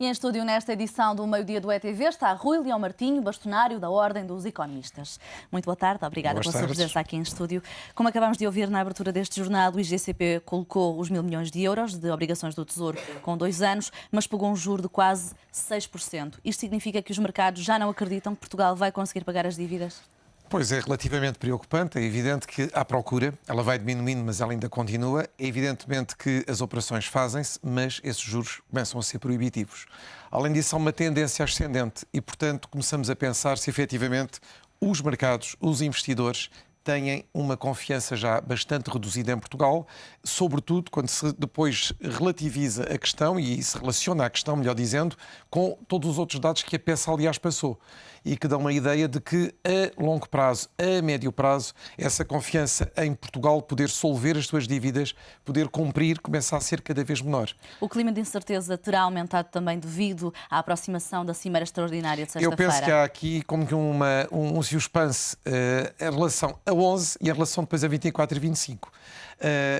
E em estúdio nesta edição do Meio-Dia do ETV está Rui Leão Martinho, bastonário da Ordem dos Economistas. Muito boa tarde, obrigada pela sua presença aqui em estúdio. Como acabámos de ouvir na abertura deste jornal, o IGCP colocou os 1.000 milhões de euros de obrigações do Tesouro com 2 anos, mas pagou um juro de quase 6%. Isto significa que os mercados já não acreditam que Portugal vai conseguir pagar as dívidas? Pois é, relativamente preocupante. É evidente que há procura, ela vai diminuindo, mas ela ainda continua. É evidentemente que as operações fazem-se, mas esses juros começam a ser proibitivos. Além disso, há uma tendência ascendente e, portanto, começamos a pensar se efetivamente os mercados, os investidores, têm uma confiança já bastante reduzida em Portugal, sobretudo quando se depois relativiza a questão e se relaciona a questão, melhor dizendo, com todos os outros dados que a peça, aliás, passou e que dão uma ideia de que a longo prazo, a médio prazo, essa confiança em Portugal poder solver as suas dívidas, poder cumprir, começa a ser cada vez menor. O clima de incerteza terá aumentado também devido à aproximação da Cimeira Extraordinária de sexta-feira? Eu penso que há aqui como que um suspense em relação a 11 e em relação depois a 24 e 25.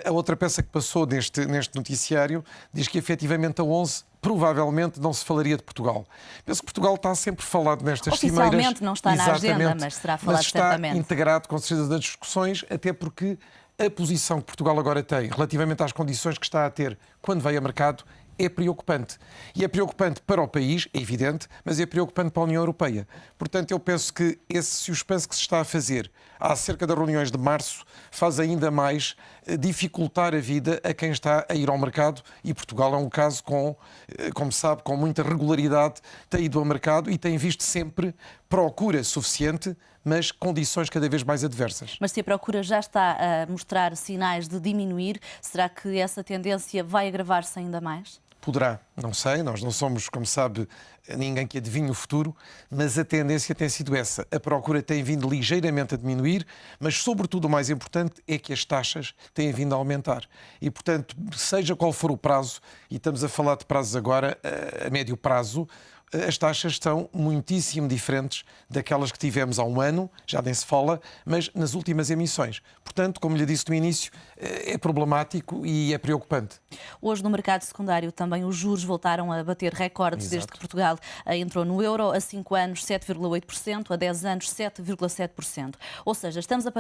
A outra peça que passou neste noticiário diz que efetivamente a 11 provavelmente não se falaria de Portugal. Penso que Portugal está sempre falado nestas cimeiras. Oficialmente não está na agenda, mas será falado certamente. Está integrado com certeza das discussões, até porque a posição que Portugal agora tem relativamente às condições que está a ter quando vai a mercado é preocupante. E é preocupante para o país, é evidente, mas é preocupante para a União Europeia. Portanto, eu penso que esse suspense que se está a fazer acerca das reuniões de março faz ainda mais dificultar a vida a quem está a ir ao mercado, e Portugal é um caso como sabe, com muita regularidade tem ido ao mercado e tem visto sempre procura suficiente, mas condições cada vez mais adversas. Mas se a procura já está a mostrar sinais de diminuir, será que essa tendência vai agravar-se ainda mais? Poderá, não sei, nós não somos, como sabe, ninguém que adivinhe o futuro, mas a tendência tem sido essa. A procura tem vindo ligeiramente a diminuir, mas sobretudo o mais importante é que as taxas têm vindo a aumentar. E, portanto, seja qual for o prazo, e estamos a falar de prazos agora a médio prazo, as taxas estão muitíssimo diferentes daquelas que tivemos há um ano, já nem se fala, mas nas últimas emissões. Portanto, como lhe disse no início, é problemático e é preocupante. Hoje, no mercado secundário, também os juros voltaram a bater recordes. Exato. Desde que Portugal entrou no euro, a 5 anos 7,8%, a 10 anos 7,7%. Ou seja, estamos a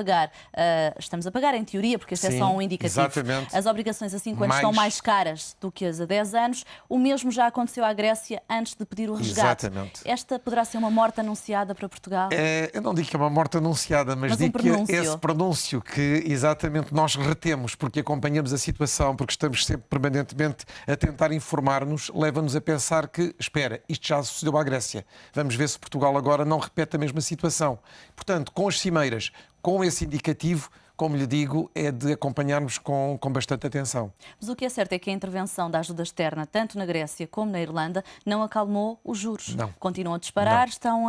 pagar em teoria, porque este é só um indicativo. Exatamente. As obrigações a 5 anos estão mais caras do que as a 10 anos. O mesmo já aconteceu à Grécia antes de pedir o resgate. Exatamente. Esta poderá ser uma morte anunciada para Portugal? Eu não digo que é uma morte anunciada, mas digo que esse pronúncio que exatamente nós retemos porque acompanhamos a situação, porque estamos sempre permanentemente a tentar informar-nos, leva-nos a pensar que, espera, isto já sucedeu à Grécia. Vamos ver se Portugal agora não repete a mesma situação. Portanto, com as cimeiras, com esse indicativo, como lhe digo, é de acompanharmos com bastante atenção. Mas o que é certo é que a intervenção da ajuda externa, tanto na Grécia como na Irlanda, não acalmou os juros. Não. Continuam a disparar, Não. estão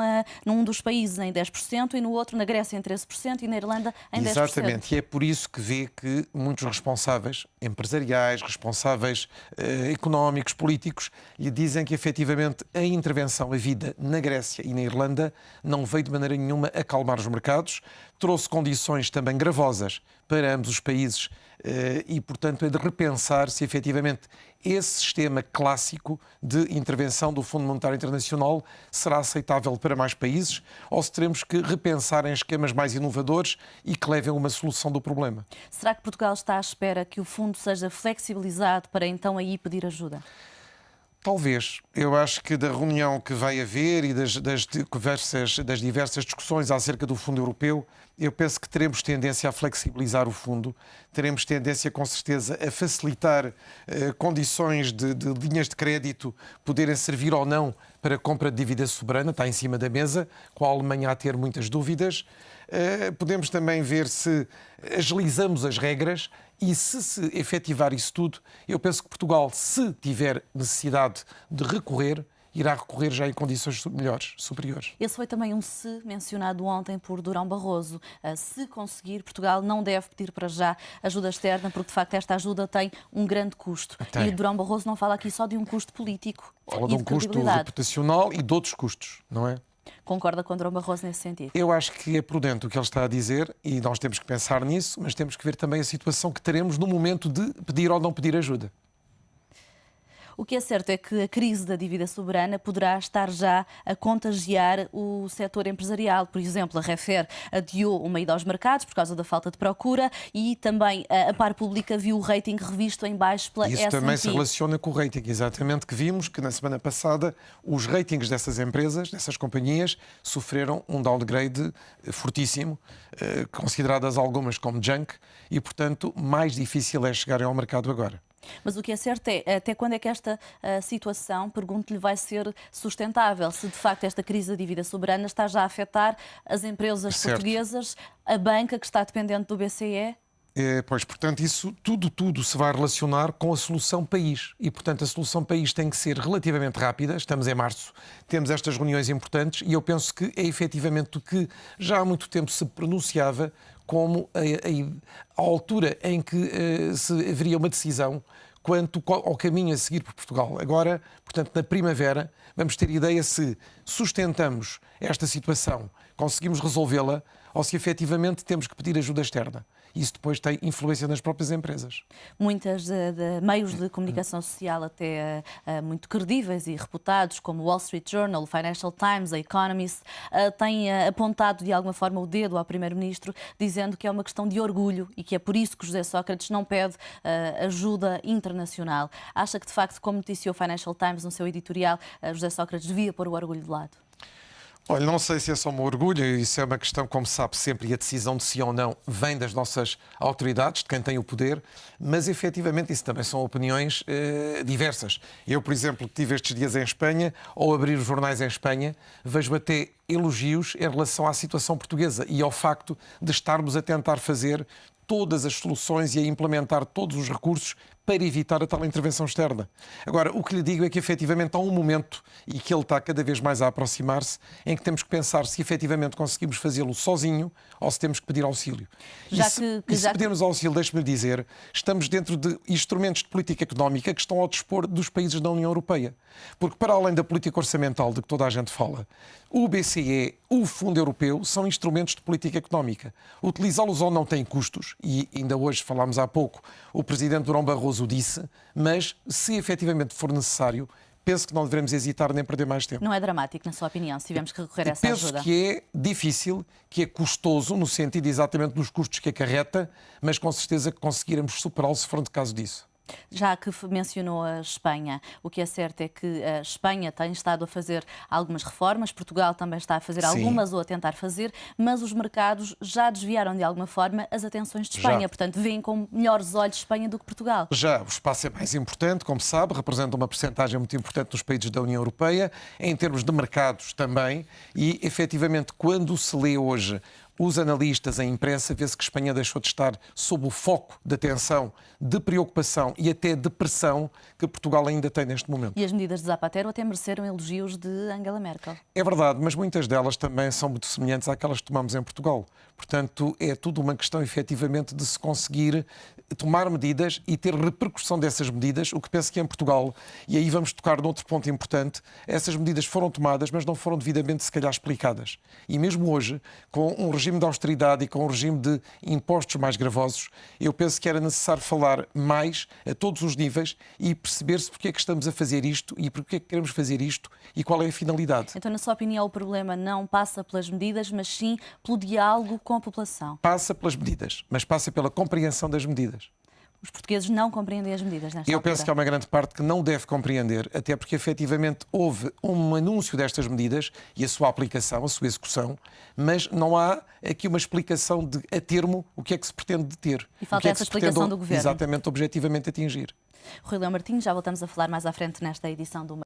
num dos países em 10% e no outro, na Grécia, em 13% e na Irlanda em 10%. Exatamente, e é por isso que vê que muitos responsáveis empresariais, responsáveis económicos, políticos, lhe dizem que efetivamente a intervenção, a vida na Grécia e na Irlanda não veio de maneira nenhuma acalmar os mercados, trouxe condições também gravosas para ambos os países e, portanto, é de repensar se efetivamente esse sistema clássico de intervenção do Fundo Monetário Internacional será aceitável para mais países ou se teremos que repensar em esquemas mais inovadores e que levem a uma solução do problema. Será que Portugal está à espera que o fundo seja flexibilizado para então aí pedir ajuda? Talvez. Eu acho que da reunião que vai haver e das diversas discussões acerca do Fundo Europeu, eu penso que teremos tendência a flexibilizar o fundo, teremos tendência, com certeza, a facilitar condições de linhas de crédito poderem servir ou não para a compra de dívida soberana, está em cima da mesa, com a Alemanha a ter muitas dúvidas. Podemos também ver se agilizamos as regras e se efetivar isso tudo, eu penso que Portugal, se tiver necessidade de recorrer, irá recorrer já em condições melhores, superiores. Esse foi também um se mencionado ontem por Durão Barroso. Se conseguir, Portugal não deve pedir para já ajuda externa, porque de facto esta ajuda tem um grande custo. Tem. E o Durão Barroso não fala aqui só de um custo político. Fala de um custo reputacional e de outros custos, não é? Concorda com Durão Barroso nesse sentido? Eu acho que é prudente o que ele está a dizer e nós temos que pensar nisso, mas temos que ver também a situação que teremos no momento de pedir ou não pedir ajuda. O que é certo é que a crise da dívida soberana poderá estar já a contagiar o setor empresarial. Por exemplo, a Refer adiou uma ida aos mercados por causa da falta de procura e também a Par Pública viu o rating revisto em baixo pela S&P. Isso também se relaciona com o rating, exatamente, que vimos que na semana passada os ratings dessas empresas, dessas companhias, sofreram um downgrade fortíssimo, consideradas algumas como junk, e, portanto, mais difícil é chegarem ao mercado agora. Mas o que é certo é, até quando é que esta situação, pergunto-lhe, vai ser sustentável? Se de facto esta crise da dívida soberana está já a afetar as empresas portuguesas, a banca que está dependente do BCE? Pois, portanto, isso tudo se vai relacionar com a solução país. E, portanto, a solução país tem que ser relativamente rápida. Estamos em março, temos estas reuniões importantes e eu penso que é efetivamente o que já há muito tempo se pronunciava como a altura em que se haveria uma decisão quanto ao caminho a seguir por Portugal. Agora, portanto, na primavera, vamos ter ideia se sustentamos esta situação, conseguimos resolvê-la ou se efetivamente temos que pedir ajuda externa. Isso depois tem influência nas próprias empresas. Muitos meios de comunicação social até muito credíveis e reputados, como o Wall Street Journal, o Financial Times, a Economist, têm apontado de alguma forma o dedo ao Primeiro-Ministro, dizendo que é uma questão de orgulho e que é por isso que José Sócrates não pede ajuda internacional. Acha que, de facto, como noticiou o Financial Times no seu editorial, José Sócrates devia pôr o orgulho de lado? Olha, não sei se é só um orgulho, isso é uma questão, como se sabe sempre, e a decisão de sim ou não vem das nossas autoridades, de quem tem o poder, mas efetivamente isso também são opiniões diversas. Eu, por exemplo, que estive estes dias em Espanha, ao abrir os jornais em Espanha, vejo até elogios em relação à situação portuguesa e ao facto de estarmos a tentar fazer todas as soluções e a implementar todos os recursos para evitar a tal intervenção externa. Agora, o que lhe digo é que efetivamente há um momento, e que ele está cada vez mais a aproximar-se, em que temos que pensar se efetivamente conseguimos fazê-lo sozinho ou se temos que pedir auxílio. Se pedirmos auxílio, deixe-me dizer, estamos dentro de instrumentos de política económica que estão ao dispor dos países da União Europeia. Porque para além da política orçamental de que toda a gente fala, o BCE, o Fundo Europeu, são instrumentos de política económica. Utilizá-los ou não tem custos, e ainda hoje falámos há pouco, o Presidente Durão Barroso o disse, mas se efetivamente for necessário, penso que não devemos hesitar nem perder mais tempo. Não é dramático, na sua opinião, se tivermos que recorrer a essa ajuda? Penso que é difícil, que é custoso, no sentido exatamente dos custos que acarreta, mas com certeza que conseguiremos superá-lo se for de caso disso. Já que mencionou a Espanha, o que é certo é que a Espanha tem estado a fazer algumas reformas, Portugal também está a fazer algumas ou a tentar fazer, mas os mercados já desviaram de alguma forma as atenções de Espanha, portanto veem com melhores olhos Espanha do que Portugal. Já, o espaço é mais importante, como sabe, representa uma percentagem muito importante dos países da União Europeia, em termos de mercados também, e efetivamente quando se lê hoje os analistas, a imprensa, vê-se que Espanha deixou de estar sob o foco de atenção, de preocupação e até de pressão que Portugal ainda tem neste momento. E as medidas de Zapatero até mereceram elogios de Angela Merkel. É verdade, mas muitas delas também são muito semelhantes àquelas que tomamos em Portugal. Portanto, é tudo uma questão, efetivamente, de se conseguir tomar medidas e ter repercussão dessas medidas, o que penso que em Portugal, e aí vamos tocar noutro ponto importante, essas medidas foram tomadas, mas não foram devidamente, se calhar, explicadas. E mesmo hoje, com um regime de austeridade e com um regime de impostos mais gravosos, eu penso que era necessário falar mais a todos os níveis e perceber-se porque é que estamos a fazer isto e porque é que queremos fazer isto e qual é a finalidade. Então, na sua opinião, o problema não passa pelas medidas, mas sim pelo diálogo com a população? Passa pelas medidas, mas passa pela compreensão das medidas. Os portugueses não compreendem as medidas nesta altura? Eu penso que há uma grande parte que não deve compreender, até porque efetivamente houve um anúncio destas medidas e a sua aplicação, a sua execução, mas não há aqui uma explicação de, a termo, o que é que se pretende ter. E falta essa explicação do Governo. Exatamente, objetivamente atingir. Rui Leão Martins, já voltamos a falar mais à frente nesta edição do